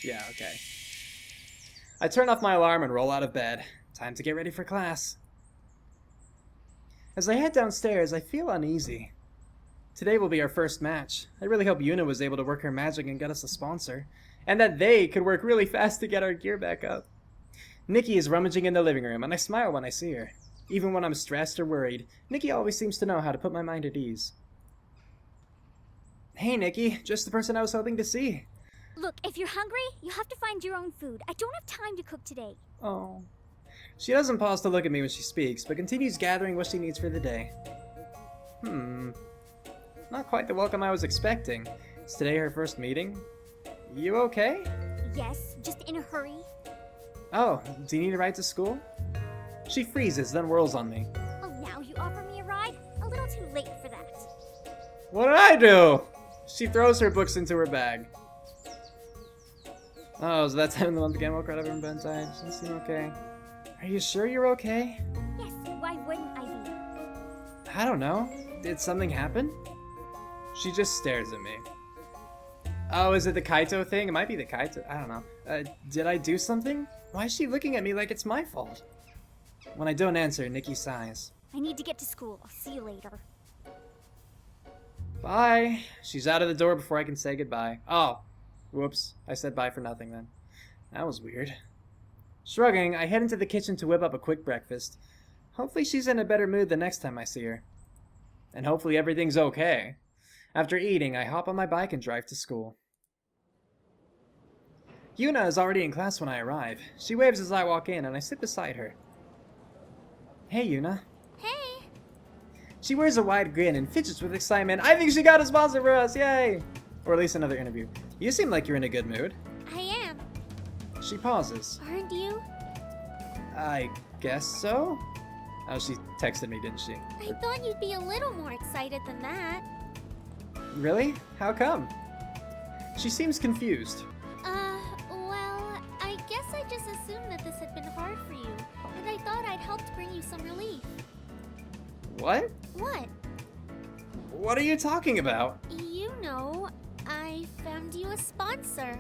Yeah, okay. I turn off my alarm and roll out of bed. Time to get ready for class. As I head downstairs, I feel uneasy. Today will be our first match. I really hope Yuna was able to work her magic and get us a sponsor, and that they could work really fast to get our gear back up. Nikki is rummaging in the living room, and I smile when I see her. Even when I'm stressed or worried, Nikki always seems to know how to put my mind at ease. Hey Nikki, just the person I was hoping to see. Look, if you're hungry, you have to find your own food. I don't have time to cook today. Oh. She doesn't pause to look at me when she speaks, but continues gathering what she needs for the day. Not quite the welcome I was expecting. Is today her first meeting? You okay? Yes, just in a hurry. Oh, do you need a ride to school? She freezes, then whirls on me. Oh, now you offer me a ride? A little too late for that. What did I do? She throws her books into her bag. Oh, is that time of the month again? Woke right up in bed tired. Doesn't seem okay. Are you sure you're okay? Yes, why wouldn't I be? I don't know. Did something happen? She just stares at me. Oh, is it the Kaito thing? It might be the Kaito. I don't know. Did I do something? Why is she looking at me like it's my fault? When I don't answer, Nikki sighs. I need to get to school. I'll see you later. Bye. She's out of the door before I can say goodbye. Oh, whoops. I said bye for nothing then. That was weird. Shrugging, I head into the kitchen to whip up a quick breakfast. Hopefully she's in a better mood the next time I see her. And hopefully everything's okay. After eating, I hop on my bike and drive to school. Yuna is already in class when I arrive. She waves as I walk in and I sit beside her. Hey Yuna. Hey! She wears a wide grin and fidgets with excitement. I think she got a sponsor for us, yay! Or at least another interview. You seem like you're in a good mood. I am. She pauses. Aren't you? I guess so? Oh, she texted me, didn't she? I thought you'd be a little more excited than that. Really? How come? She seems confused. Well, I guess I just assumed that this had been hard for you, and I thought I'd helped bring you some relief. What? What? What are you talking about? You know, I found you a sponsor.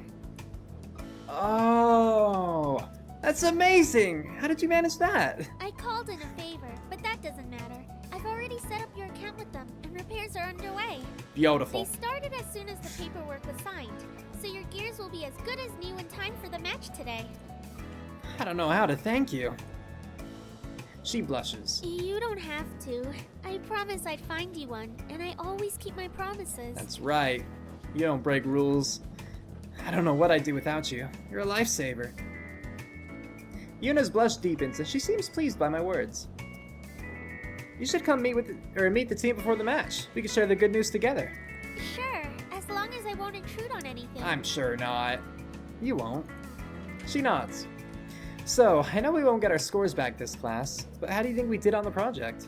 Oh, that's amazing! How did you manage that? I called in a favor, but that doesn't matter. I've already set up your account with them, and repairs are underway. Beautiful. They started as soon as the paperwork was signed, so your gears will be as good as new in time for the match today. I don't know how to thank you. She blushes. You don't have to. I promised I'd find you one, and I always keep my promises. That's right. You don't break rules. I don't know what I'd do without you. You're a lifesaver. Yuna's blush deepens, and she seems pleased by my words. You should come meet the team before the match. We can share the good news together. Sure, as long as I won't intrude on anything. I'm sure not. You won't. She nods. So, I know we won't get our scores back this class, but how do you think we did on the project?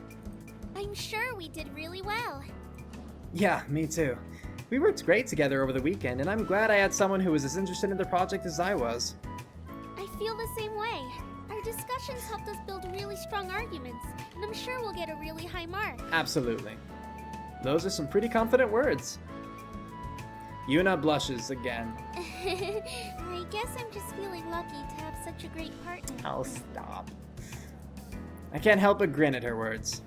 I'm sure we did really well. Yeah, me too. We worked great together over the weekend, and I'm glad I had someone who was as interested in the project as I was. I feel the same way. Our discussions helped us build really strong arguments, and I'm sure we'll get a really high mark. Absolutely. Those are some pretty confident words. Yuna blushes again. I guess I'm just feeling lucky to have such a great partner. Oh, stop. I can't help but grin at her words.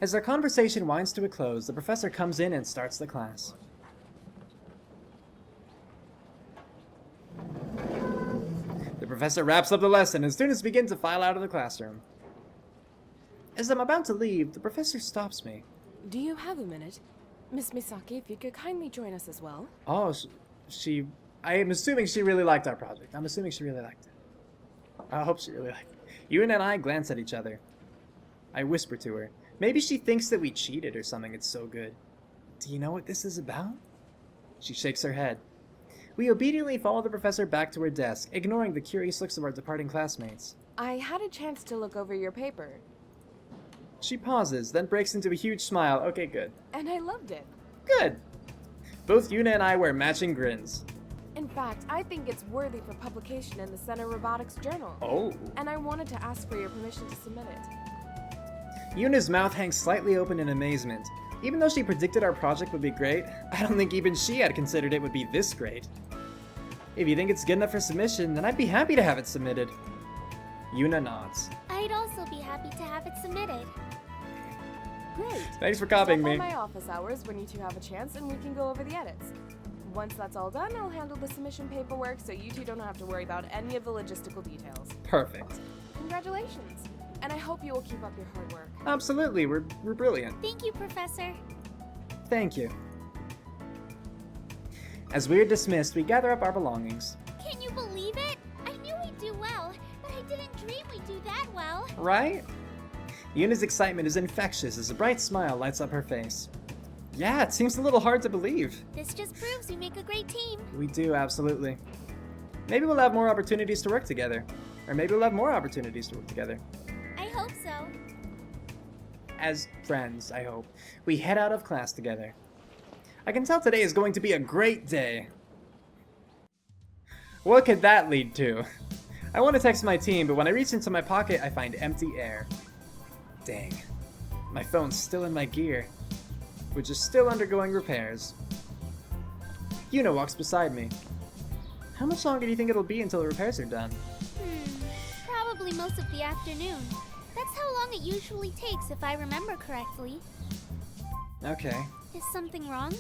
As our conversation winds to a close, the professor comes in and starts the class. The professor wraps up the lesson and students begin to file out of the classroom. As I'm about to leave, the professor stops me. Do you have a minute? Miss Misaki, if you could kindly join us as well. Oh, I am assuming she really liked our project. I'm assuming she really liked it. I hope she really liked it. Yuna and I glance at each other. I whisper to her. Maybe she thinks that we cheated or something. It's so good. Do you know what this is about? She shakes her head. We obediently follow the professor back to her desk, ignoring the curious looks of our departing classmates. I had a chance to look over your paper. She pauses, then breaks into a huge smile. Okay, good. And I loved it. Good. Both Yuna and I wear matching grins. In fact, I think it's worthy for publication in the Center Robotics Journal. Oh. And I wanted to ask for your permission to submit it. Yuna's mouth hangs slightly open in amazement. Even though she predicted our project would be great, I don't think even she had considered it would be this great. If you think it's good enough for submission, then I'd be happy to have it submitted. Yuna nods. I'd also be happy to have it submitted. Great. Thanks for copying Stop me. by my office hours when you two have a chance and we can go over the edits. Once that's all done, I'll handle the submission paperwork so you two don't have to worry about any of the logistical details. Perfect. Congratulations. And I hope you will keep up your hard work. Absolutely, we're brilliant. Thank you, Professor. Thank you. As we are dismissed, we gather up our belongings. Can you believe it? I knew we'd do well, but I didn't dream we'd do that well. Right? Yuna's excitement is infectious as a bright smile lights up her face. Yeah, it seems a little hard to believe. This just proves we make a great team. We do, absolutely. Maybe we'll have more opportunities to work together. Or maybe we'll have more opportunities to work together. I hope so. As friends, I hope. We head out of class together. I can tell today is going to be a great day. What could that lead to? I want to text my team, but when I reach into my pocket, I find empty air. Dang. My phone's still in my gear, which is still undergoing repairs. Yuna walks beside me. How much longer do you think it'll be until the repairs are done? Probably most of the afternoon. That's how long it usually takes if I remember correctly. Okay. Is something wrong?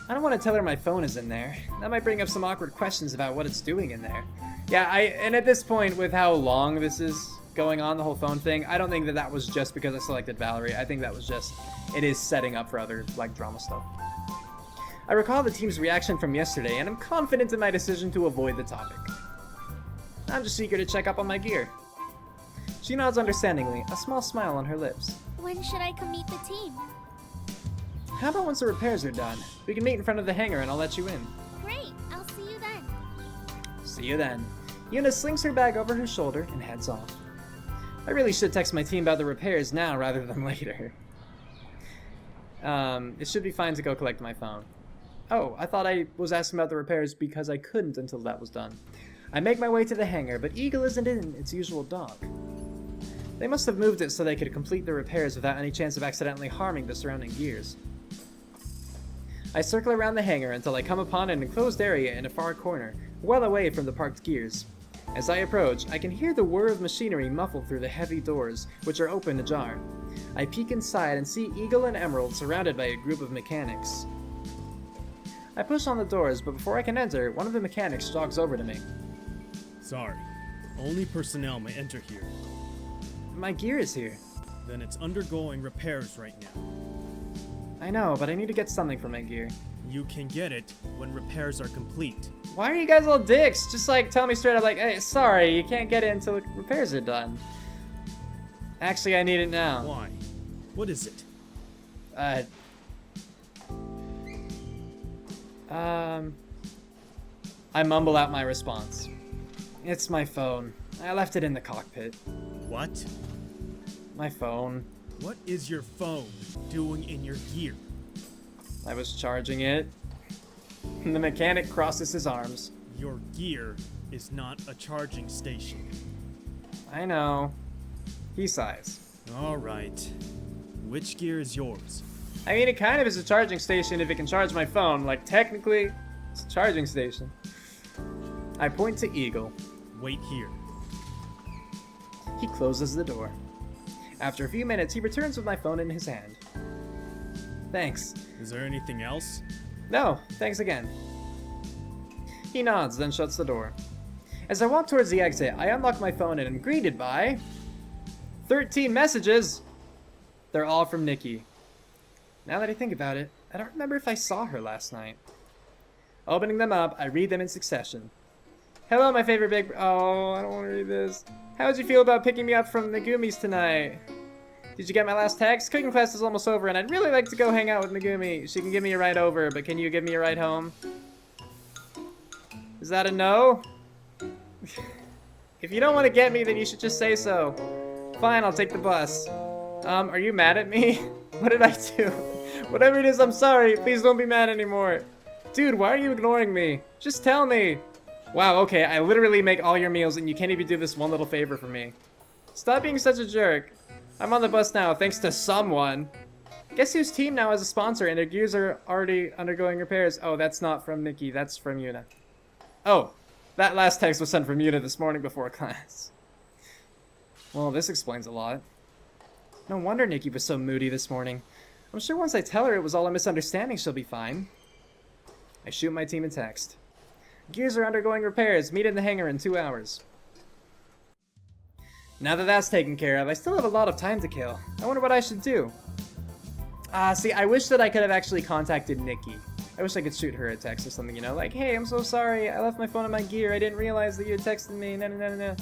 I don't want to tell her my phone is in there. That might bring up some awkward questions about what it's doing in there. Yeah, and at this point, with how long this is going on, the whole phone thing, I don't think that was just because I selected Valerie. I think that was just, it is setting up for other, like, drama stuff. I recall the team's reaction from yesterday, and I'm confident in my decision to avoid the topic. I'm just eager to check up on my gear. She nods understandingly, a small smile on her lips. When should I come meet the team? How about once the repairs are done? We can meet in front of the hangar and I'll let you in. Great, I'll see you then. See you then. Yuna slings her bag over her shoulder and heads off. I really should text my team about the repairs now rather than later. It should be fine to go collect my phone. Oh, I thought I was asking about the repairs because I couldn't until that was done. I make my way to the hangar, but Eagle isn't in its usual dock. They must have moved it so they could complete the repairs without any chance of accidentally harming the surrounding gears. I circle around the hangar until I come upon an enclosed area in a far corner, well away from the parked gears. As I approach, I can hear the whir of machinery muffled through the heavy doors, which are open ajar. I peek inside and see Eagle and Emerald surrounded by a group of mechanics. I push on the doors, but before I can enter, one of the mechanics jogs over to me. Sorry, only personnel may enter here. My gear is here. Then it's undergoing repairs right now. I know, but I need to get something for my gear. You can get it when repairs are complete. Why are you guys all dicks? Just like tell me straight up like, hey, sorry, you can't get it until the repairs are done. Actually, I need it now. Why? What is it? I mumble out my response. It's my phone. I left it in the cockpit. What? My phone. What is your phone doing in your gear? I was charging it. The mechanic crosses his arms. Your gear is not a charging station. I know. He sighs. All right. Which gear is yours? I mean, it kind of is a charging station if it can charge my phone. Like, technically, it's a charging station. I point to Eagle. Wait here. He closes the door. After a few minutes, he returns with my phone in his hand. Thanks. Is there anything else? No, thanks again. He nods, then shuts the door. As I walk towards the exit, I unlock my phone and am greeted by 13 messages! They're all from Nikki. Now that I think about it, I don't remember if I saw her last night. Opening them up, I read them in succession. Hello, my favorite big... Oh, I don't want to read this. How'd you feel about picking me up from Megumi's tonight? Did you get my last text? Cooking class is almost over, and I'd really like to go hang out with Megumi. She can give me a ride over, but can you give me a ride home? Is that a no? If you don't want to get me, then you should just say so. Fine, I'll take the bus. Are you mad at me? What did I do? Whatever it is, I'm sorry. Please don't be mad anymore. Dude, why are you ignoring me? Just tell me. Wow, okay, I literally make all your meals and you can't even do this one little favor for me. Stop being such a jerk. I'm on the bus now, thanks to someone. Guess whose team now has a sponsor and their gears are already undergoing repairs? Oh, that's not from Nikki, that's from Yuna. Oh, that last text was sent from Yuna this morning before class. Well, this explains a lot. No wonder Nikki was so moody this morning. I'm sure once I tell her it was all a misunderstanding, she'll be fine. I shoot my team a text. Gears are undergoing repairs. Meet in the hangar in 2 hours. Now that that's taken care of, I still have a lot of time to kill. I wonder what I should do. See, I wish that I could have actually contacted Nikki. I wish I could shoot her a text or something, you know, like, hey, I'm so sorry, I left my phone in my gear, I didn't realize that you had texted me, na.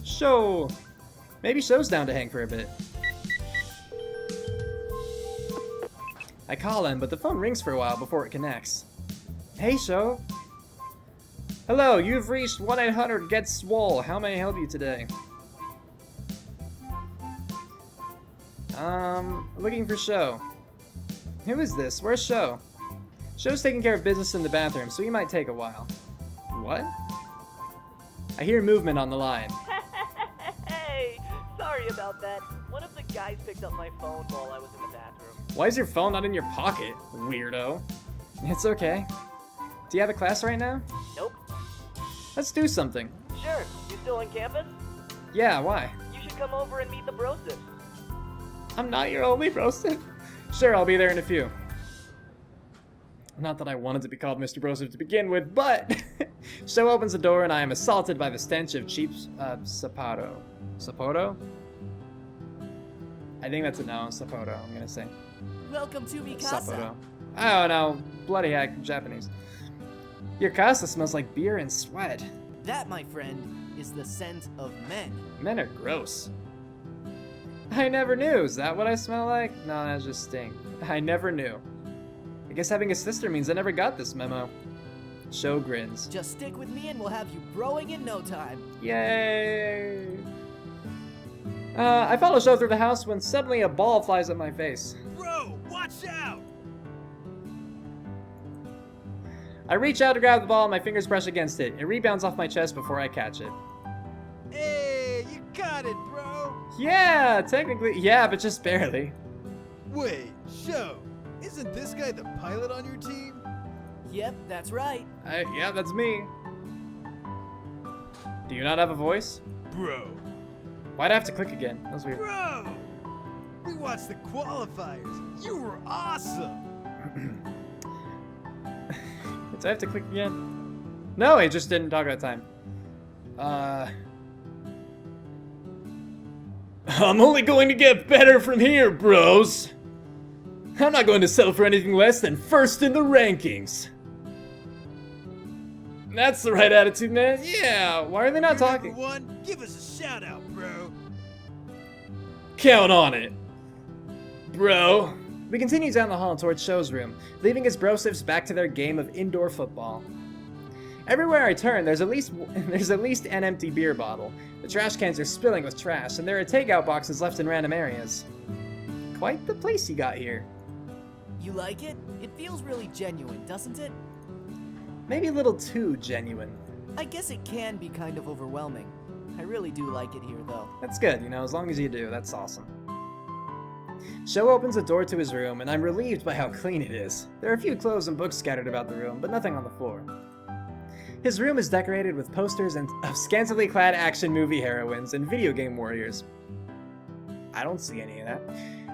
Show! Maybe Show's down to hang for a bit. I call him, but the phone rings for a while before it connects. Hey, Show. Hello, you've reached 1-800-GET-SWOLE. How may I help you today? Looking for Show. Who is this? Where's Show? Show's taking care of business in the bathroom, so he might take a while. What? I hear movement on the line. Hey, sorry about that. One of the guys picked up my phone while I was in the bathroom. Why is your phone not in your pocket, weirdo? It's okay. Do you have a class right now? Nope. Let's do something. Sure, you still on campus? Yeah, why? You should come over and meet the brosips. I'm not your only brosif. Sure, I'll be there in a few. Not that I wanted to be called Mr. Brosif to begin with, but Show opens the door and I am assaulted by the stench of cheap Sapporo. Sapporo? I think that's a no, Sapporo, I'm gonna say. Welcome to Mikasa. Sapporo. Oh no, bloody heck, Japanese. Your casa smells like beer and sweat. That, my friend, is the scent of men. Men are gross. I never knew. Is that what I smell like? No, that's just stink. I never knew. I guess having a sister means I never got this memo. Show grins. Just stick with me and we'll have you broing in no time. Yay! I follow Show through the house when suddenly a ball flies at my face. Bro, watch out! I reach out to grab the ball and my fingers brush against it. It rebounds off my chest before I catch it. Hey, you got it, bro! Yeah, technically, yeah, but just barely. Wait, Show, isn't this guy the pilot on your team? Yep, that's right. Yeah, that's me. Do you not have a voice? Bro, Why'd I have to click again? That was weird. bro! We watched the qualifiers. You were awesome! Did I have to click again? No, it just didn't talk at that time. I'm only going to get better from here, bros. I'm not going to settle for anything less than first in the rankings. That's the right attitude, man. Yeah, why are they not You're talking? Number one, give us a shout out, bro. Count on it, bro. We continue down the hall towards Show's room, leaving his brosifs back to their game of indoor football. Everywhere I turn, there's at least an empty beer bottle. The trash cans are spilling with trash, and there are takeout boxes left in random areas. Quite the place you got here. You like it? It feels really genuine, doesn't it? Maybe a little too genuine. I guess it can be kind of overwhelming. I really do like it here, though. That's good, you know, as long as you do, that's awesome. Show opens the door to his room, and I'm relieved by how clean it is. There are a few clothes and books scattered about the room, but nothing on the floor. His room is decorated with posters of scantily clad action movie heroines and video game warriors. I don't see any of that.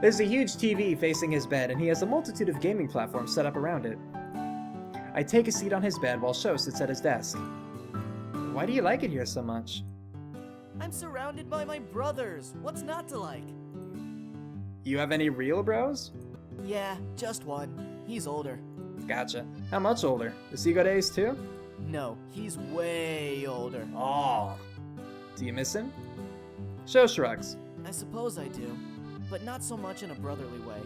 There's a huge TV facing his bed, and he has a multitude of gaming platforms set up around it. I take a seat on his bed while Show sits at his desk. Why do you like it here so much? I'm surrounded by my brothers. What's not to like? You have any real bros? Yeah, just one. He's older. Gotcha. How much older? Does he go to Ace too? No, he's way older. Oh. Do you miss him? Show shrugs. I suppose I do, but not so much in a brotherly way.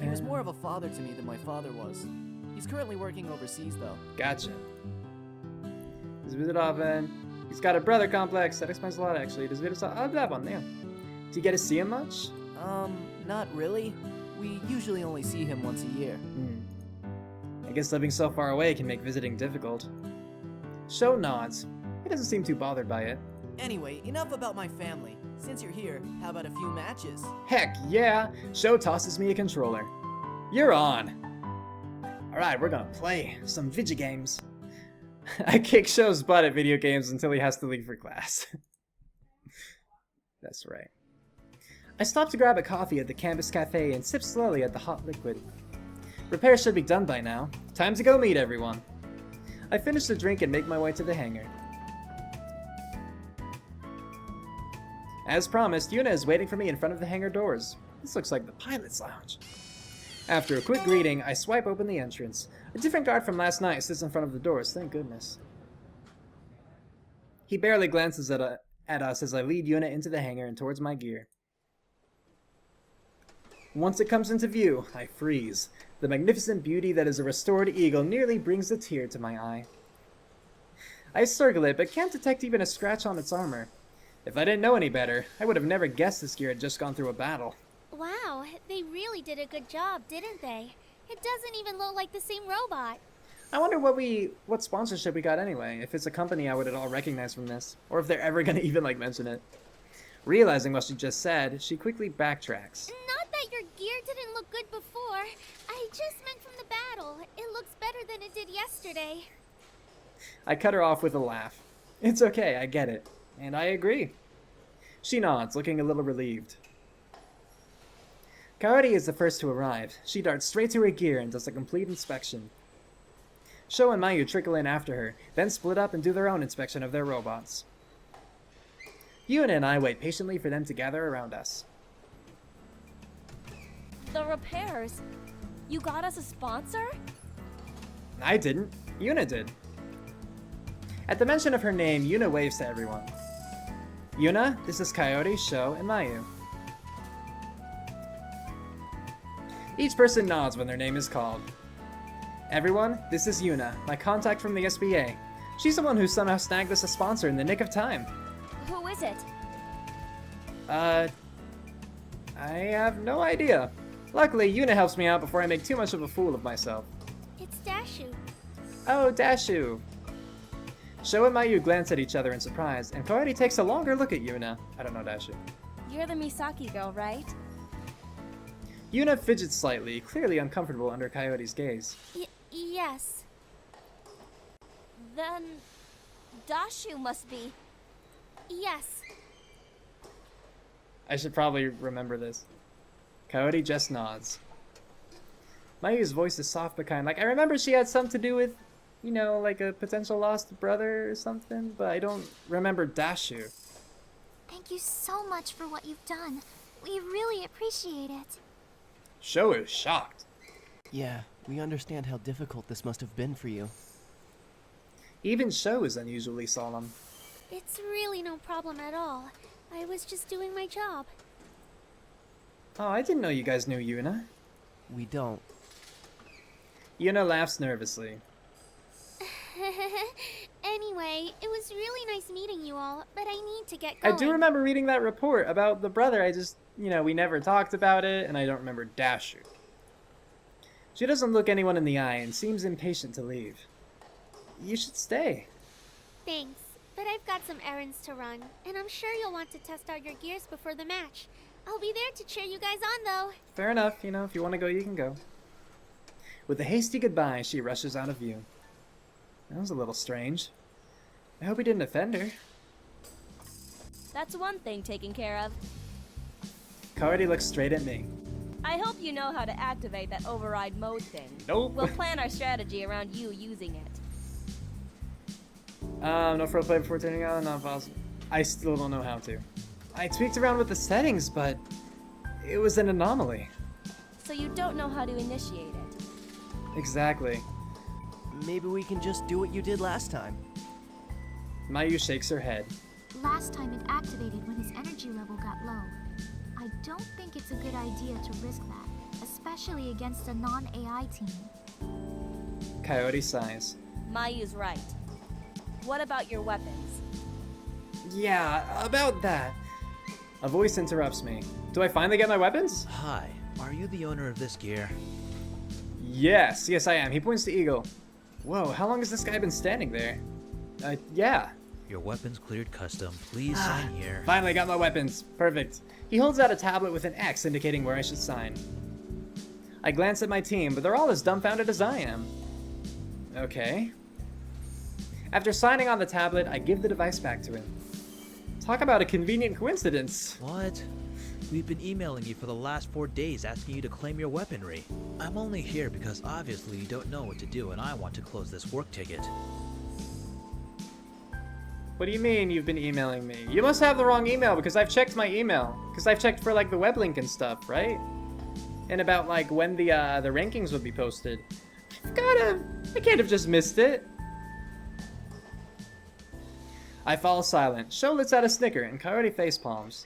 He was more of a father to me than my father was. He's currently working overseas, though. Gotcha. Does visit often? He's got a brother complex. That explains a lot, actually. Does visit that one, yeah. Do you get to see him much? Not really. We usually only see him once a year. I guess living so far away can make visiting difficult. Show nods. He doesn't seem too bothered by it. Anyway, enough about my family. Since you're here, how about a few matches? Heck yeah! Show tosses me a controller. You're on. Alright, we're gonna play some video games. I kick Show's butt at video games until he has to leave for class. That's right. I stop to grab a coffee at the campus cafe and sip slowly at the hot liquid. Repairs should be done by now. Time to go meet everyone. I finish the drink and make my way to the hangar. As promised, Yuna is waiting for me in front of the hangar doors. This looks like the pilot's lounge. After a quick greeting, I swipe open the entrance. A different guard from last night sits in front of the doors, thank goodness. He barely glances at us as I lead Yuna into the hangar and towards my gear. Once it comes into view, I freeze. The magnificent beauty that is a restored eagle nearly brings a tear to my eye. I circle it, but can't detect even a scratch on its armor. If I didn't know any better, I would have never guessed this gear had just gone through a battle. Wow, they really did a good job, didn't they? It doesn't even look like the same robot. I wonder what sponsorship we got anyway. If it's a company I would at all recognize from this, or if they're ever gonna even mention it. Realizing what she just said, she quickly backtracks. Not that your gear didn't look good before. I just meant from the battle. It looks better than it did yesterday. I cut her off with a laugh. It's okay, I get it. And I agree. She nods, looking a little relieved. Coyote is the first to arrive. She darts straight to her gear and does a complete inspection. Sho and Mayu trickle in after her, then split up and do their own inspection of their robots. Yuna and I wait patiently for them to gather around us. The repairs? You got us a sponsor? I didn't. Yuna did. At the mention of her name, Yuna waves to everyone. Yuna, this is Coyote, Sho, and Mayu. Each person nods when their name is called. Everyone, this is Yuna, my contact from the SBA. She's the one who somehow snagged us a sponsor in the nick of time. Who is it? I have no idea. Luckily, Yuna helps me out before I make too much of a fool of myself. It's Dashu. Oh, Dashu. Sho and Mayu glance at each other in surprise, and Coyote takes a longer look at Yuna. I don't know Dashu. You're the Misaki girl, right? Yuna fidgets slightly, clearly uncomfortable under Coyote's gaze. Yes. Then Dashu must be. Yes. I should probably remember this. Coyote just nods. Mayu's voice is soft but kind. I remember she had something to do with, a potential lost brother or something, but I don't remember Dashu. Thank you so much for what you've done. We really appreciate it. Sho is shocked. Yeah, we understand how difficult this must have been for you. Even Sho is unusually solemn. It's really no problem at all. I was just doing my job. Oh, I didn't know you guys knew Yuna. We don't. Yuna laughs nervously. Anyway, it was really nice meeting you all, but I need to get going. I do remember reading that report about the brother. I just, we never talked about it, and I don't remember Dashu. She doesn't look anyone in the eye and seems impatient to leave. You should stay. Thanks, but I've got some errands to run, and I'm sure you'll want to test out your gears before the match. I'll be there to cheer you guys on, though. Fair enough, if you want to go, you can go. With a hasty goodbye, she rushes out of view. That was a little strange. I hope he didn't offend her. That's one thing taken care of. Coyote looks straight at me. I hope you know how to activate that override mode thing. Nope. We'll plan our strategy around you using it. No pro play before turning on, not possible. I still don't know how to. I tweaked around with the settings, but it was an anomaly. So you don't know how to initiate it. Exactly. Maybe we can just do what you did last time. Mayu shakes her head. Last time it activated when his energy level got low. I don't think it's a good idea to risk that, especially against a non-AI team. Coyote sighs. Mayu's right. What about your weapons? Yeah, about that. A voice interrupts me. Do I finally get my weapons? Hi, are you the owner of this gear? Yes, I am. He points to Eagle. Whoa, how long has this guy been standing there? Yeah. Your weapons cleared custom. Please sign here. Finally got my weapons. Perfect. He holds out a tablet with an X indicating where I should sign. I glance at my team, but they're all as dumbfounded as I am. Okay. After signing on the tablet, I give the device back to him. Talk about a convenient coincidence. What? We've been emailing you for the last 4 days asking you to claim your weaponry. I'm only here because obviously you don't know what to do and I want to close this work ticket. What do you mean you've been emailing me? You must have the wrong email because I've checked my email. Because I've checked for like the web link and stuff, right? And about like when the rankings would be posted. I can't have just missed it. I fall silent. Sho lets out a snicker and Coyote facepalms.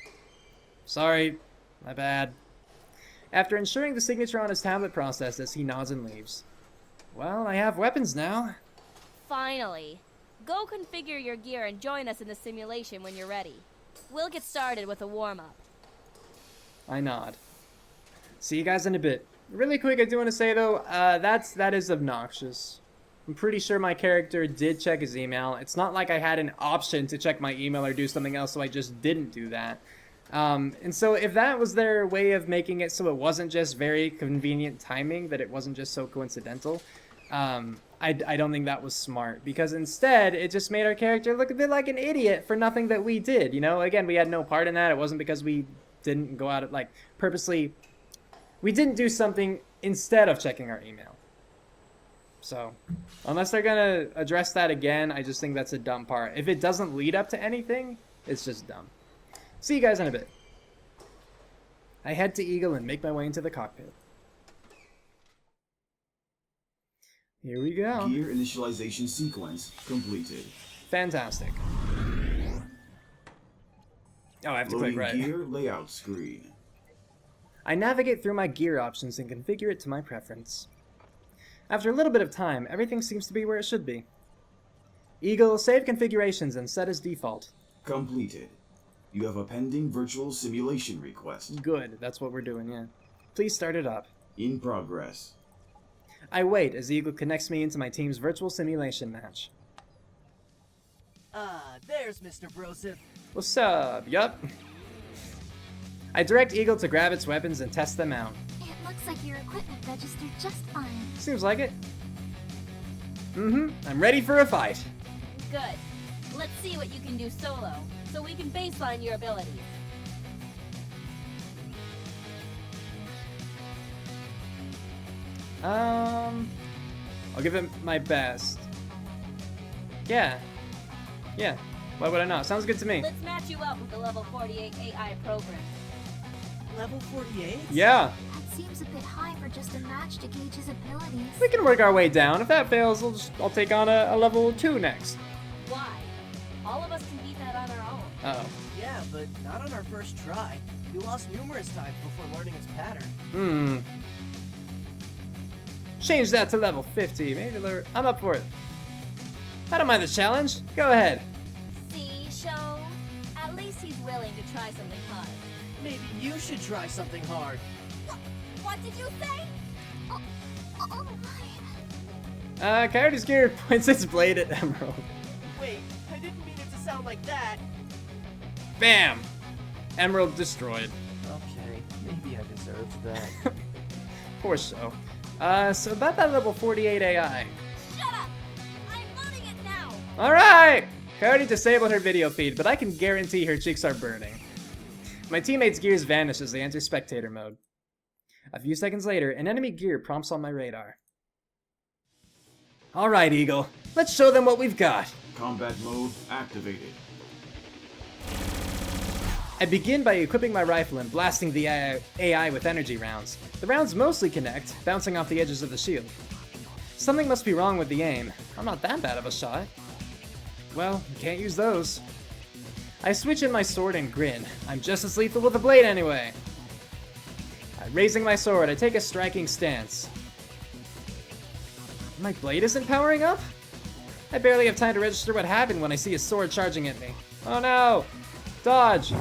Sorry, my bad. After ensuring the signature on his tablet processes, he nods and leaves. Well, I have weapons now. Finally. Go configure your gear and join us in the simulation when you're ready. We'll get started with a warm-up. I nod. See you guys in a bit. Really quick, I do want to say though, that is obnoxious. I'm pretty sure my character did check his email. It's not like I had an option to check my email or do something else, so I just didn't do that. And so if that was their way of making it so it wasn't just very convenient timing, that it wasn't just so coincidental, I don't think that was smart, because instead it just made our character look a bit like an idiot for nothing that we did, you know? Again, we had no part in that. It wasn't because we didn't go out at, like, purposely... We didn't do something instead of checking our email. So, unless they're gonna address that again, I just think that's a dumb part. If it doesn't lead up to anything, it's just dumb. See you guys in a bit. I head to Eagle and make my way into the cockpit. Here we go. Gear initialization sequence completed. Fantastic. Oh, I have to click right. Gear layout screen. I navigate through my gear options and configure it to my preference. After a little bit of time, everything seems to be where it should be. Eagle, save configurations and set as default. Completed. You have a pending virtual simulation request. Good, that's what we're doing, yeah. Please start it up. In progress. I wait as Eagle connects me into my team's virtual simulation match. There's Mr. Broseph. What's up? Yup. I direct Eagle to grab its weapons and test them out. It looks like your equipment registered just fine. Seems like it. I'm ready for a fight. Good. Let's see what you can do solo, so we can baseline your abilities. I'll give it my best. Yeah. Why would I not? Sounds good to me. Let's match you up with the level 48 AI program. Level 48? Yeah. That seems a bit high for just a match to gauge his abilities. We can work our way down. If that fails, I'll take on a level 2 next. Why? All of us can beat that on our own. Uh-oh. Yeah, but not on our first try. We lost numerous times before learning its pattern. Change that to level 50. Maybe I'm up for it. I don't mind the challenge. Go ahead. See, Sho? At least he's willing to try something hard. Maybe you should try something hard. What did you say? Oh my. Coyote's gear points its blade at Emerald. Wait, I didn't mean it to sound like that. Bam! Emerald destroyed. Okay, maybe I deserved that. Poor Sho. So about that level 48 AI. Shut up! I'm loading it now! Alright! Coyote disabled her video feed, but I can guarantee her cheeks are burning. My teammate's gears vanish as they enter spectator mode. A few seconds later, an enemy gear prompts on my radar. Alright, Eagle. Let's show them what we've got. Combat mode activated. I begin by equipping my rifle and blasting the AI with energy rounds. The rounds mostly connect, bouncing off the edges of the shield. Something must be wrong with the aim. I'm not that bad of a shot. Well, can't use those. I switch in my sword and grin. I'm just as lethal with a blade anyway. Raising my sword, I take a striking stance. My blade isn't powering up? I barely have time to register what happened when I see a sword charging at me. Oh no! Dodge!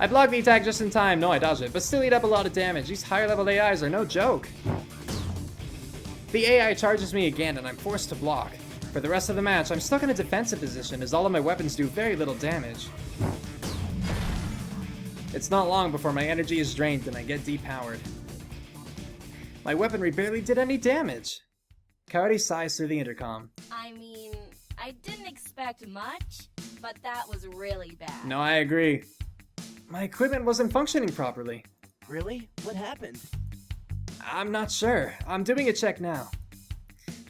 I block the attack just in time. No, I dodge it, but still eat up a lot of damage. These higher level AIs are no joke. The AI charges me again and I'm forced to block. For the rest of the match, I'm stuck in a defensive position as all of my weapons do very little damage. It's not long before my energy is drained and I get depowered. My weaponry barely did any damage. Coyote sighs through the intercom. I mean, I didn't expect much, but that was really bad. No, I agree. My equipment wasn't functioning properly. Really? What happened? I'm not sure. I'm doing a check now.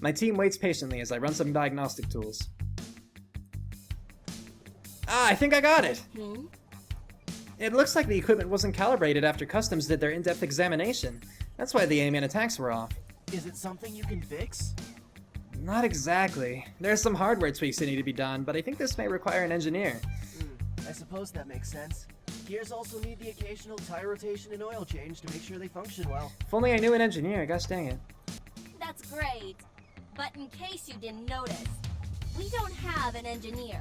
My team waits patiently as I run some diagnostic tools. I think I got it! Hmm? It looks like the equipment wasn't calibrated after Customs did their in-depth examination. That's why the aim and attacks were off. Is it something you can fix? Not exactly. There's some hardware tweaks that need to be done, but I think this may require an engineer. I suppose that makes sense. Gears also need the occasional tire rotation and oil change to make sure they function well. If only I knew an engineer, gosh dang it. That's great. But in case you didn't notice, we don't have an engineer.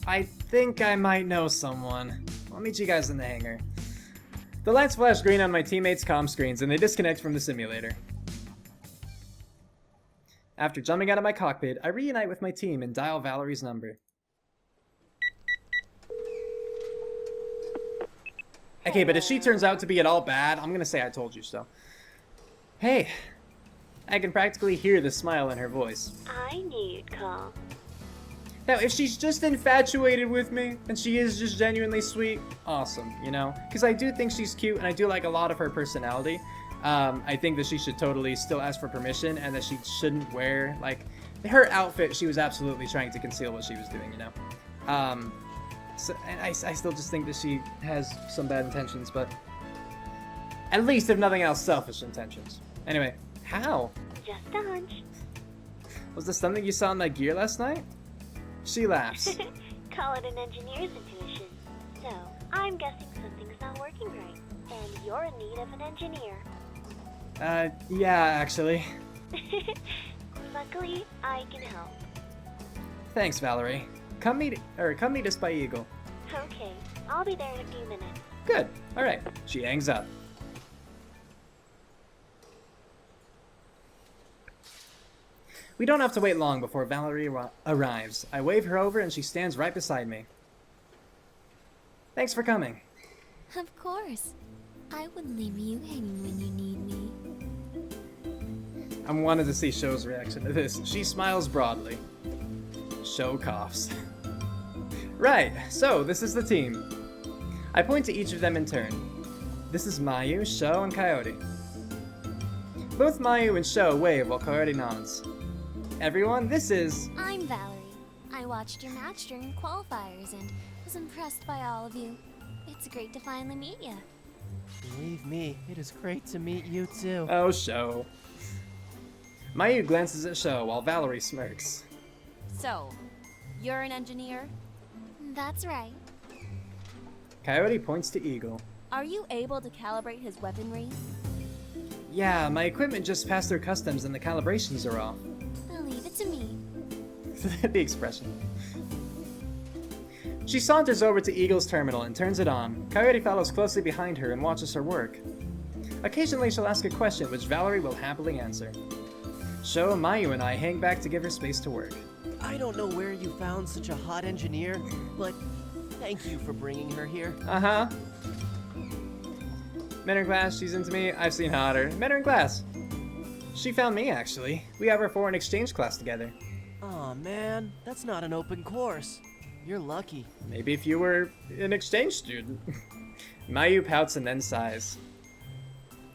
I think I might know someone. I'll meet you guys in the hangar. The lights flash green on my teammates' comm screens and they disconnect from the simulator. After jumping out of my cockpit, I reunite with my team and dial Valerie's number. Okay, but if she turns out to be at all bad, I'm gonna say I told you so. Hey, I can practically hear the smile in her voice. I knew you'd call. Now, if she's just infatuated with me, and she is just genuinely sweet, awesome, you know? Because I do think she's cute, and I do like a lot of her personality. I think that she should totally still ask for permission, and that she shouldn't wear, like, her outfit, she was absolutely trying to conceal what she was doing, you know? So, and I still just think that she has some bad intentions, but at least, if nothing else, selfish intentions. Anyway, how? Just a hunch. Was this something you saw in my gear last night? She laughs. Call it an engineer's intuition. So, I'm guessing something's not working right, and you're in need of an engineer. Yeah, actually. Luckily, I can help. Thanks, Valerie. Come meet us by Eagle. Okay, I'll be there in a few minutes. Good. All right. She hangs up. We don't have to wait long before Valerie arrives. I wave her over and she stands right beside me. Thanks for coming. Of course. I wouldn't leave you hanging when you need me. I wanted to see Show's reaction to this. She smiles broadly. Show coughs. Right, so this is the team. I point to each of them in turn. This is Mayu, Sho, and Coyote. Both Mayu and Sho wave while Coyote nods. Everyone, this is... I'm Valerie. I watched your match during qualifiers and was impressed by all of you. It's great to finally meet you. Believe me, it is great to meet you too. Oh, Sho. Mayu glances at Sho while Valerie smirks. So, you're an engineer? That's right. Coyote points to Eagle. Are you able to calibrate his weaponry? Yeah, my equipment just passed through customs and the calibrations are off. Leave it to me. The expression. She saunters over to Eagle's terminal and turns it on. Coyote follows closely behind her and watches her work. Occasionally she'll ask a question which Valerie will happily answer. Sho, Mayu, and I hang back to give her space to work. I don't know where you found such a hot engineer, but thank you for bringing her here. Uh-huh. Men in class, she's into me. I've seen hotter. Men in class. She found me, actually. We have our foreign exchange class together. Aw, man, that's not an open course. You're lucky. Maybe if you were an exchange student. Mayu pouts and then sighs.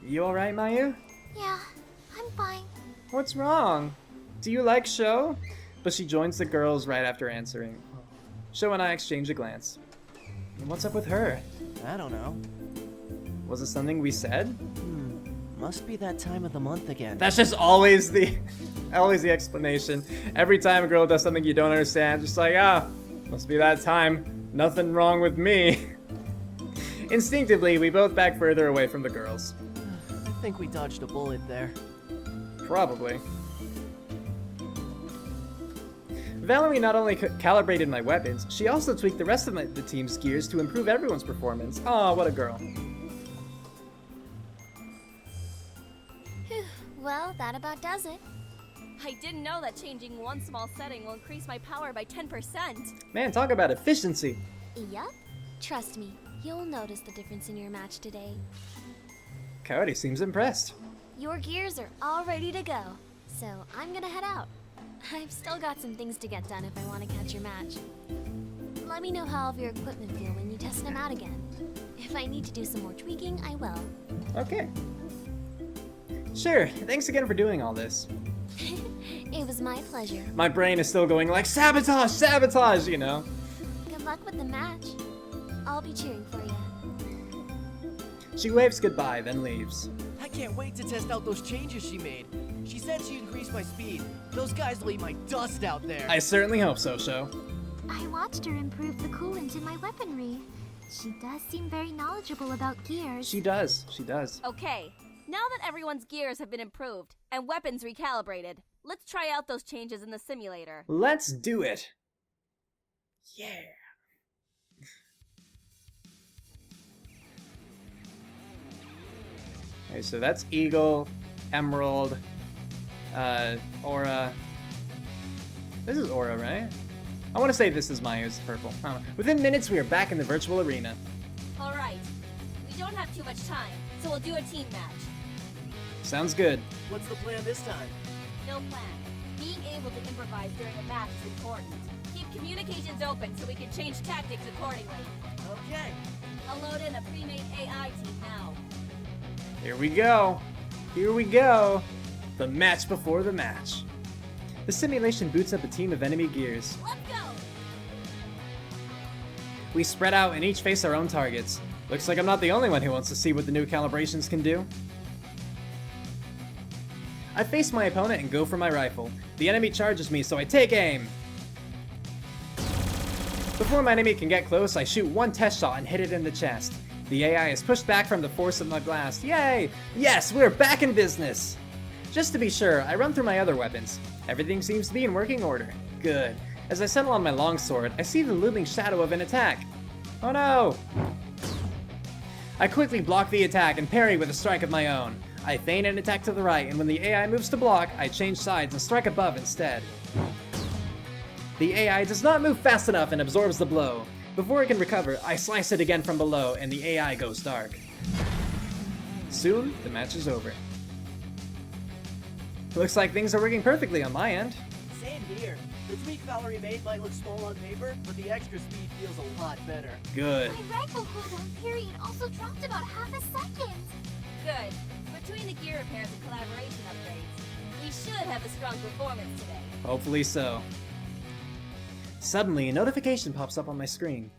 You alright, Mayu? Yeah, I'm fine. What's wrong? Do you like Sho? But she joins the girls right after answering. Sho and I exchange a glance. What's up with her? I don't know. Was it something we said? Must be that time of the month again. That's just always the explanation. Every time a girl does something you don't understand, just like, must be that time. Nothing wrong with me. Instinctively, we both back further away from the girls. I think we dodged a bullet there. Probably. Valerie not only calibrated my weapons, she also tweaked the rest of the team's gears to improve everyone's performance. Aw, what a girl. Well, that about does it. I didn't know that changing one small setting will increase my power by 10%. Man, talk about efficiency. Yup. Trust me, you'll notice the difference in your match today. Coyote seems impressed. Your gears are all ready to go, so I'm gonna head out. I've still got some things to get done if I want to catch your match. Let me know how all of your equipment feel when you test them out again. If I need to do some more tweaking, I will. Okay. Sure, thanks again for doing all this. It was my pleasure. My brain is still going like, sabotage, sabotage, you know? Good luck with the match. I'll be cheering for you. She waves goodbye, then leaves. I can't wait to test out those changes she made. She said she increased my speed. Those guys will eat my dust out there. I certainly hope so, Sho. I watched her improve the coolant in my weaponry. She does seem very knowledgeable about gears. She does, she does. Okay, now that everyone's gears have been improved and weapons recalibrated, let's try out those changes in the simulator. Let's do it. Yeah. Okay, so that's Eagle, Emerald, Aura. This is Aura, right? I want to say this is Maya's purple. I don't know. Within minutes, we are back in the virtual arena. Alright, we don't have too much time, so we'll do a team match. Sounds good. What's the plan this time? No plan. Being able to improvise during a match is important. Keep communications open so we can change tactics accordingly. Okay. I'll load in a pre-made AI team now. Here we go. Here we go. The match before the match. The simulation boots up a team of enemy gears. Let's go! We spread out and each face our own targets. Looks like I'm not the only one who wants to see what the new calibrations can do. I face my opponent and go for my rifle. The enemy charges me, so I take aim. Before my enemy can get close, I shoot one test shot and hit it in the chest. The AI is pushed back from the force of my blast. Yay! Yes, we're back in business! Just to be sure, I run through my other weapons. Everything seems to be in working order. Good. As I settle on my longsword, I see the looming shadow of an attack. Oh no! I quickly block the attack and parry with a strike of my own. I feign an attack to the right, and when the AI moves to block, I change sides and strike above instead. The AI does not move fast enough and absorbs the blow. Before it can recover, I slice it again from below, and the AI goes dark. Soon, the match is over. Looks like things are working perfectly on my end. Same here. The tweak Valerie made might look small on paper, but the extra speed feels a lot better. Good. My rifle cooldown period also dropped about half a second. Good. Between the gear repairs and collaboration upgrades, we should have a strong performance today. Hopefully so. Suddenly, a notification pops up on my screen.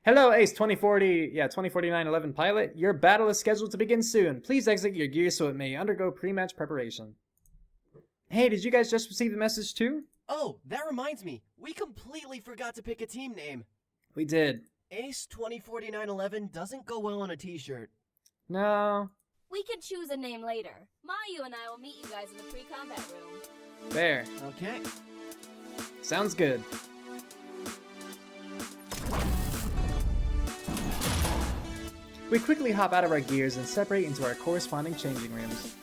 Hello, Ace 204911 pilot. Your battle is scheduled to begin soon. Please exit your gear so it may undergo pre-match preparation. Hey, did you guys just receive the message too? Oh, that reminds me. We completely forgot to pick a team name. We did. Ace 204911 doesn't go well on a t-shirt. No. We can choose a name later. Mayu and I will meet you guys in the pre-combat room. There. Okay. Sounds good. We quickly hop out of our gears and separate into our corresponding changing rooms.